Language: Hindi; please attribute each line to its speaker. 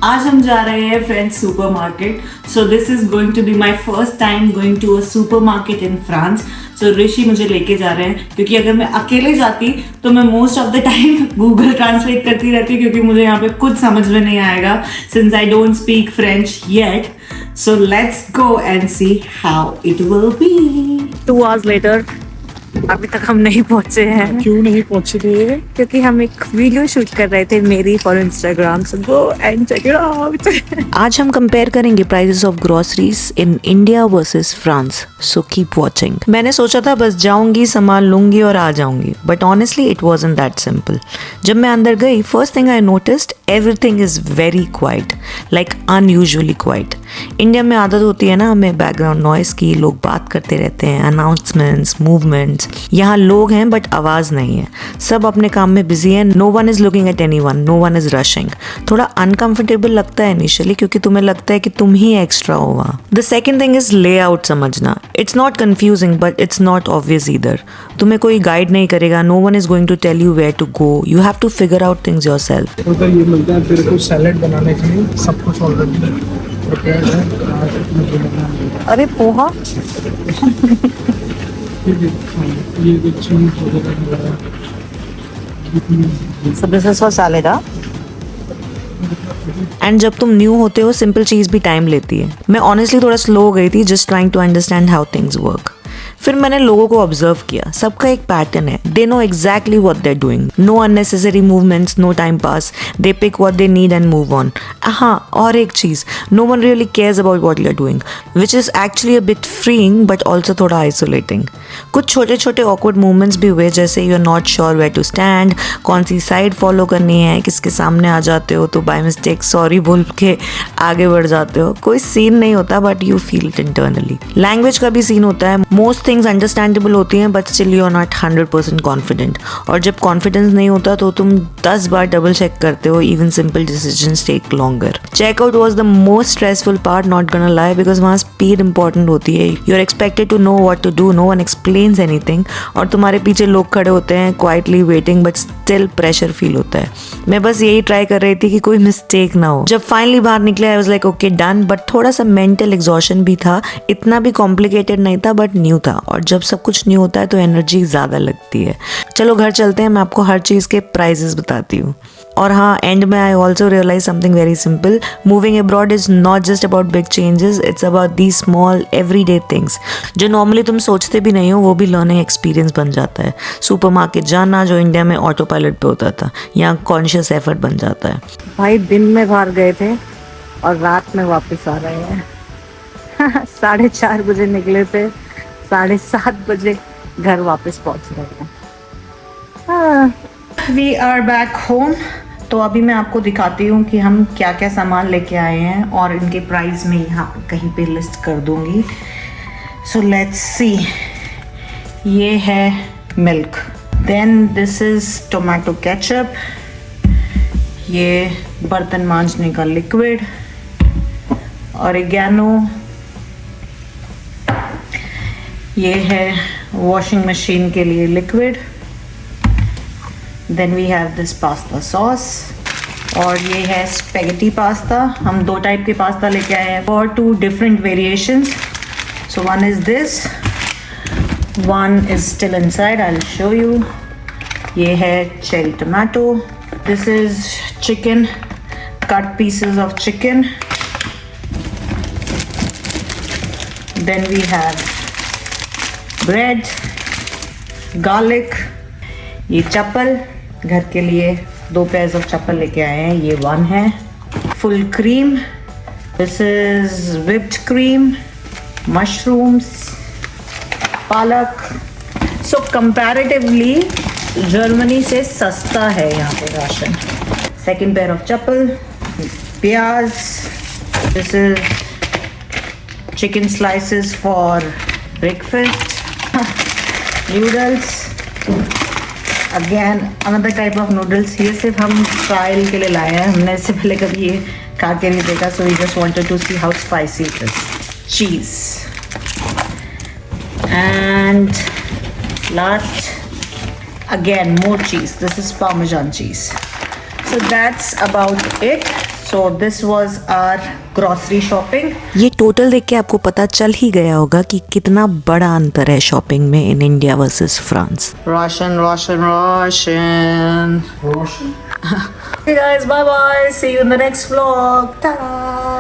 Speaker 1: आज हम जा रहे हैं friends supermarket. So this is going to be my first time going to a supermarket in France. So Rishi मुझे लेके जा रहे हैं क्योंकि अगर मैं अकेले जाती तो मैं most of the time Google translate करती रहती क्योंकि मुझे यहाँ पे कुछ समझ में नहीं आएगा since I don't speak French yet. So let's go and see how it will be. 2 hours later अभी तक हम नहीं पहुंचे हैं.
Speaker 2: क्यों नहीं पहुंचे थे?
Speaker 1: क्योंकि हम एक वीडियो शूट कर रहे थे मेरी for Instagram. So go and check it out.
Speaker 3: आज हम कंपेयर करेंगे prices of groceries in India versus France. So keep watching. मैंने सोचा था बस जाऊंगी, सामान लूंगी और आ जाऊंगी, but honestly it wasn't that simple. जब मैं अंदर गई, first thing I noticed everything is very quite, like unusually quite. India में आदत होती है ना हमें बैकग्राउंड नॉइस की, लोग बात करते रहते हैं, अनाउंसमेंट्स, मूवमेंट्स. यहाँ लोग हैं बट आवाज नहीं है. सब अपने काम में बिजी हैं. No one is looking at anyone, no one is rushing. थोड़ा अनकंफर्टेबल लगता है इनिशियली क्योंकि तुम्हें लगता है कि तुम ही एक्स्ट्रा हो वहाँ. The second thing is layout समझना. It's not confusing but it's not obvious either. तुम्हें कोई गाइड नहीं करेगा. No one is going to tell you where to go. You have to figure out things yourself.
Speaker 2: उधर ये मिलता है तेरे को सैलेड बनाने के लिए, सब कुछ ऑलरेडी प्रिपेयर्ड है.
Speaker 1: अरे पोहा.
Speaker 2: ये कुछ वगैरह.
Speaker 1: So this is for salad, huh?
Speaker 3: And जब तुम न्यू होते हो सिंपल चीज़ भी टाइम लेती है. मैं ऑनेस्टली थोड़ा स्लो हो गई थी just trying to understand how things work. फिर मैंने लोगों को ऑब्जर्व किया. सबका एक पैटर्न है. They know exactly what they are doing. No unnecessary movements, no time pass. They pick what they need and move on. हाँ, और एक चीज़, no one really cares about what you are doing, which is actually a bit freeing but also थोड़ा आइसोलेटिंग. कुछ छोटे छोटे ऑकवर्ड मूवमेंट्स भी हुए, जैसे you are not sure where to stand, कौन सी साइड फॉलो करनी है, किसके सामने आ जाते हो तो बाय मिस्टेक सॉरी बोल के आगे बढ़ जाते हो. कोई सीन नहीं होता but you feel it internally. Language का भी सीन होता है. मोस्ट थिंग्स अंडरस्टैंडेबल होती हैं but still you are not 100% confident. और जब कॉन्फिडेंस नहीं होता तो तुम 10 बार डबल चेक करते हो. Even simple decisions take longer. Checkout was the most stressful part, not gonna lie, because वहाँ स्पीड इंपॉर्टेंट होती है. You are expected to know what to do. No one explains anything और तुम्हारे पीछे लोग खड़े होते हैं quietly waiting, but still pressure feel होता है. मैं बस यही ट्राई कर रही थी कि कोई मिस्टेक ना हो. जब फाइनली बाहर निकले I was like okay done, but थोड़ा सा मेंटल एग्जॉशन भी था. इतना भी कॉम्प्लिकेटेड नहीं था बट न्यू था, और जब सब कुछ न्यू होता है तो एनर्जी ज़्यादा लगती है. चलो घर चलते हैं, मैं आपको हर चीज़ के प्राइजेस बताती हूँ. और हाँ, एंड में I also realise something very simple. Moving abroad is not just about big changes, it's about the small everyday things जो नॉर्मली तुम सोचते भी नहीं हो. वो भी लर्निंग एक्सपीरियंस बन जाता है. सुपरमार्केट जाना जो इंडिया में ऑटो पायलट पे होता था, यहाँ कॉन्शियस एफर्ट बन जाता है.
Speaker 1: भाई दिन में बाहर गए थे और रात में वापस आ रहे हैं. 4:30 बजे निकले थे, 7:30 बजे घर वापस पहुंच रहे हैं. We are back home. तो अभी मैं आपको दिखाती हूँ कि हम क्या क्या सामान लेके आए हैं और इनके प्राइस में यहाँ कहीं पे लिस्ट कर दूँगी. So let's see. ये है milk. Then this is tomato ketchup. ये बर्तन मांजने का लिक्विड. ऑरिगेनो. ये है वॉशिंग मशीन के लिए liquid. Then we have this pasta sauce. और ये है स्पेगेटी पास्ता. हम 2 टाइप के पास्ता लेके आए हैं for 2 different variations. So one is this, one is still inside. I will show you. ये है cherry tomato. This is chicken, cut pieces of chicken. Then we have bread, garlic. ये चप्पल, घर के लिए 2 पेयर्स ऑफ चप्पल लेके आए हैं. ये 1 है. Full cream. This is whipped cream, mushrooms, पालक. सो कंपैरेटिवली जर्मनी से सस्ता है यहाँ पे राशन. सेकेंड पेयर ऑफ चप्पल, प्याज. This is chicken slices for breakfast. Noodles. Again another type of noodles. ये सिर्फ हम ट्रायल के लिए लाए हैं, हमने इससे पहले कभी ये खा के नहीं देखा. So we just wanted to see how spicy it is. Cheese. And last again more cheese. This is parmesan cheese. So that's about it. So this was our grocery shopping.
Speaker 3: ये टोटल देख के आपको पता चल ही गया होगा कि कितना बड़ा अंतर है शॉपिंग में इन India versus France.
Speaker 1: Russian. Hey guys, bye bye. See you in the next vlog. Ta-da.